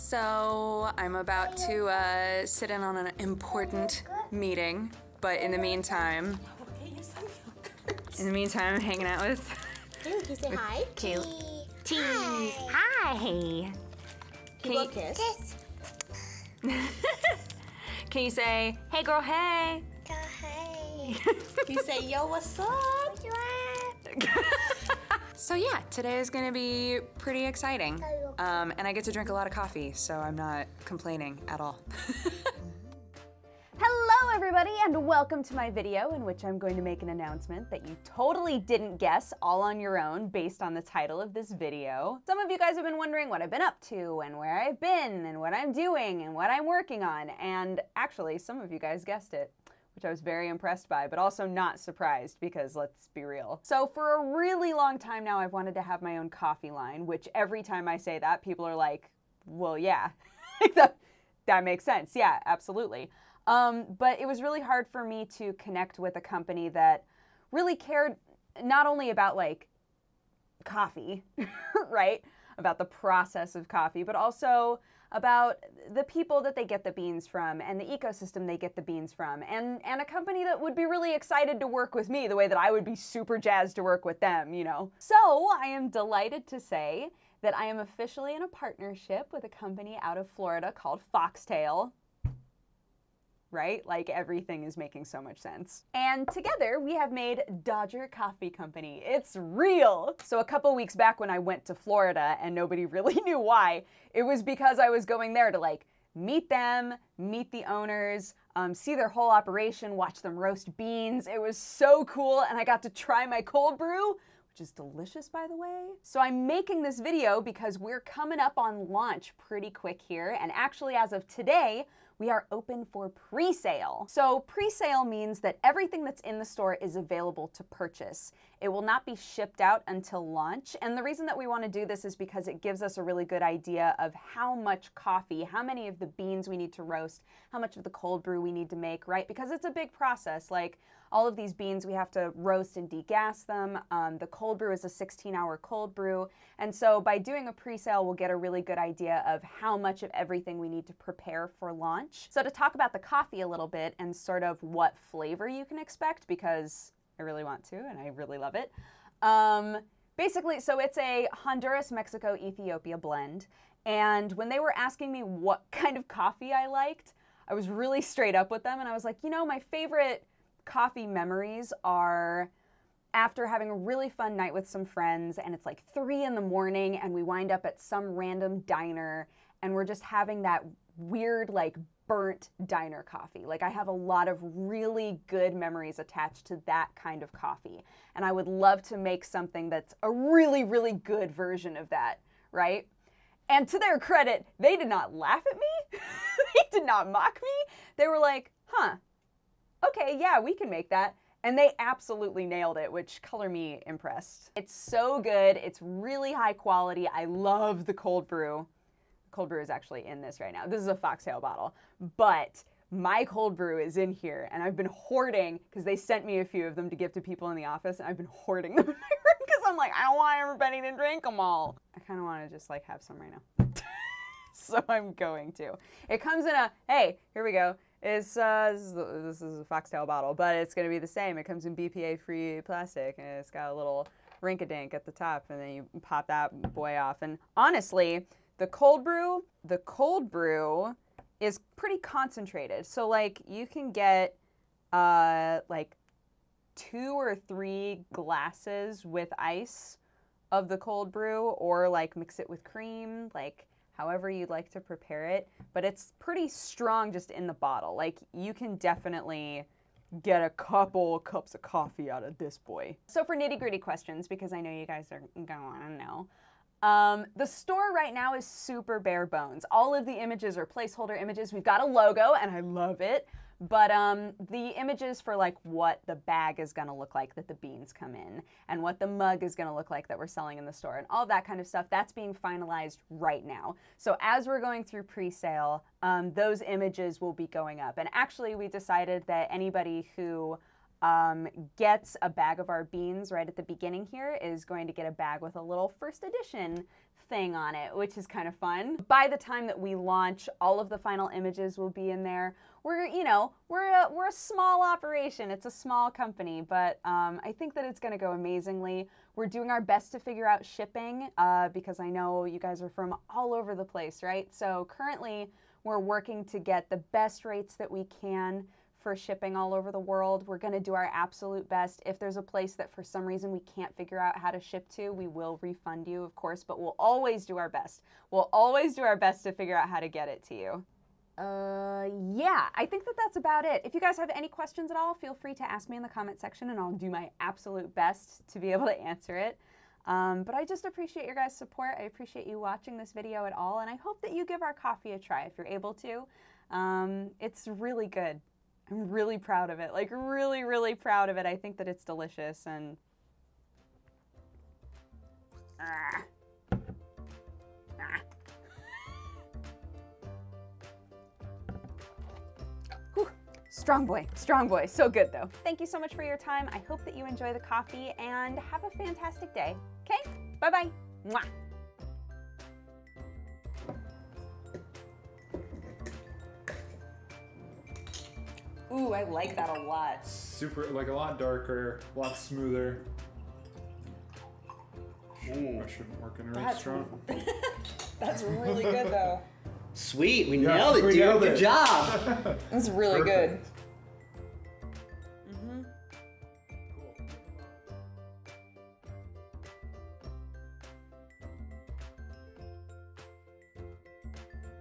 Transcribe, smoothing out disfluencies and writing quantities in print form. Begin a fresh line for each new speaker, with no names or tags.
So I'm about to sit in on an important meeting, but in the meantime, I'm hanging out with.
Can you say hi?
Cheese. Hi.
Can you kiss?
Can you say, hey girl, hey?
Hey. Can you say, yo, what's up?
So yeah, today is gonna be pretty exciting. And I get to drink a lot of coffee, so I'm not complaining at all.
Hello everybody, and welcome to my video in which I'm going to make an announcement that you totally didn't guess all on your own based on the title of this video. Some of you guys have been wondering what I've been up to and where I've been and what I'm doing and what I'm working on, and actually some of you guys guessed it, which I was very impressed by, but also not surprised because let's be real. So for a really long time now, I've wanted to have my own coffee line, which every time I say that, people are like, well, yeah, that makes sense. Yeah, absolutely. But it was really hard for me to connect with a company that really cared not only about like coffee, right? About the process of coffee, but also about the people that they get the beans from and the ecosystem they get the beans from, and a company that would be really excited to work with me the way that I would be super jazzed to work with them, you know? So I am delighted to say that I am officially in a partnership with a company out of Florida called Foxtail. Right? Like everything is making so much sense. And together we have made DODGER Coffee Company. It's real! So a couple weeks back when I went to Florida and nobody really knew why, it was because I was going there to like meet them, meet the owners, see their whole operation, watch them roast beans. It was so cool, and I got to try my cold brew, which is delicious, by the way. So I'm making this video because we're coming up on launch pretty quick here, and actually as of today, we are open for pre-sale. So pre-sale means that everything that's in the store is available to purchase. It will not be shipped out until launch. And the reason that we want to do this is because it gives us a really good idea of how much coffee, how many of the beans we need to roast, how much of the cold brew we need to make, right? Because it's a big process. Like all of these beans, we have to roast and degas them. The cold brew is a 16-hour cold brew. And so by doing a pre-sale, we'll get a really good idea of how much of everything we need to prepare for launch. So to talk about the coffee a little bit and sort of what flavor you can expect, because I really want to and I really love it. Basically, so it's a Honduras, Mexico, Ethiopia blend. And when they were asking me what kind of coffee I liked, I was really straight up with them. And I was like, you know, my favorite coffee memories are after having a really fun night with some friends, and it's like 3 in the morning and we wind up at some random diner and we're just having that weird like burnt diner coffee. Like I have a lot of really good memories attached to that kind of coffee, and I would love to make something that's a really, really good version of that, right? And to their credit, they did not laugh at me. They did not mock me. They were like, huh, okay, yeah, we can make that. And they absolutely nailed it, which color me impressed. It's so good. It's really high quality. I love the cold brew. The cold brew is actually in this right now. This is a Foxtail bottle, but my cold brew is in here, and I've been hoarding, because they sent me a few of them to give to people in the office, and I've been hoarding them in my room because I'm like, I don't want everybody to drink them all. I kind of want to just like have some right now. So I'm going to. It comes in a, hey, here we go. This is a Foxtail bottle, but it's going to be the same. It comes in BPA-free plastic, and it's got a little rink-a-dink at the top, and then you pop that boy off. And honestly, the cold brew is pretty concentrated. So like you can get like 2 or 3 glasses with ice of the cold brew, or like mix it with cream, like however you'd like to prepare it, but it's pretty strong just in the bottle. Like you can definitely get a couple cups of coffee out of this boy. So for nitty-gritty questions, because I know you guys are gonna wanna know, the store right now is super bare bones. All of the images are placeholder images. We've got a logo, and I love it. But the images for like what the bag is gonna look like that the beans come in, and what the mug is gonna look like that we're selling in the store, and all that kind of stuff, that's being finalized right now. So as we're going through pre-sale, those images will be going up. And actually we decided that anybody who gets a bag of our beans right at the beginning here is going to get a bag with a little first edition thing on it, which is kind of fun. By the time that we launch, all of the final images will be in there. We're a small operation. It's a small company, but I think that it's going to go amazingly. We're doing our best to figure out shipping because I know you guys are from all over the place, right? So currently, we're working to get the best rates that we can for shipping all over the world. We're going to do our absolute best. If there's a place that for some reason we can't figure out how to ship to, we will refund you, of course, but we'll always do our best. We'll always do our best to figure out how to get it to you. Yeah, I think that that's about it. If you guys have any questions at all, feel free to ask me in the comment section and I'll do my absolute best to be able to answer it. But I just appreciate your guys' support. I appreciate you watching this video at all, and I hope that you give our coffee a try if you're able to. It's really good. I'm really proud of it. Like, really, really proud of it. I think that it's delicious, and Whew. Strong boy, so good though. Thank you so much for your time. I hope that you enjoy the coffee and have a fantastic day. Okay, bye-bye. Mwah. Ooh, I like that a lot.
Super, like a lot darker, a lot smoother. Ooh, I shouldn't work in really strong.
That's really good though.
Sweet, we nailed it, dude. Good job.
That's really good.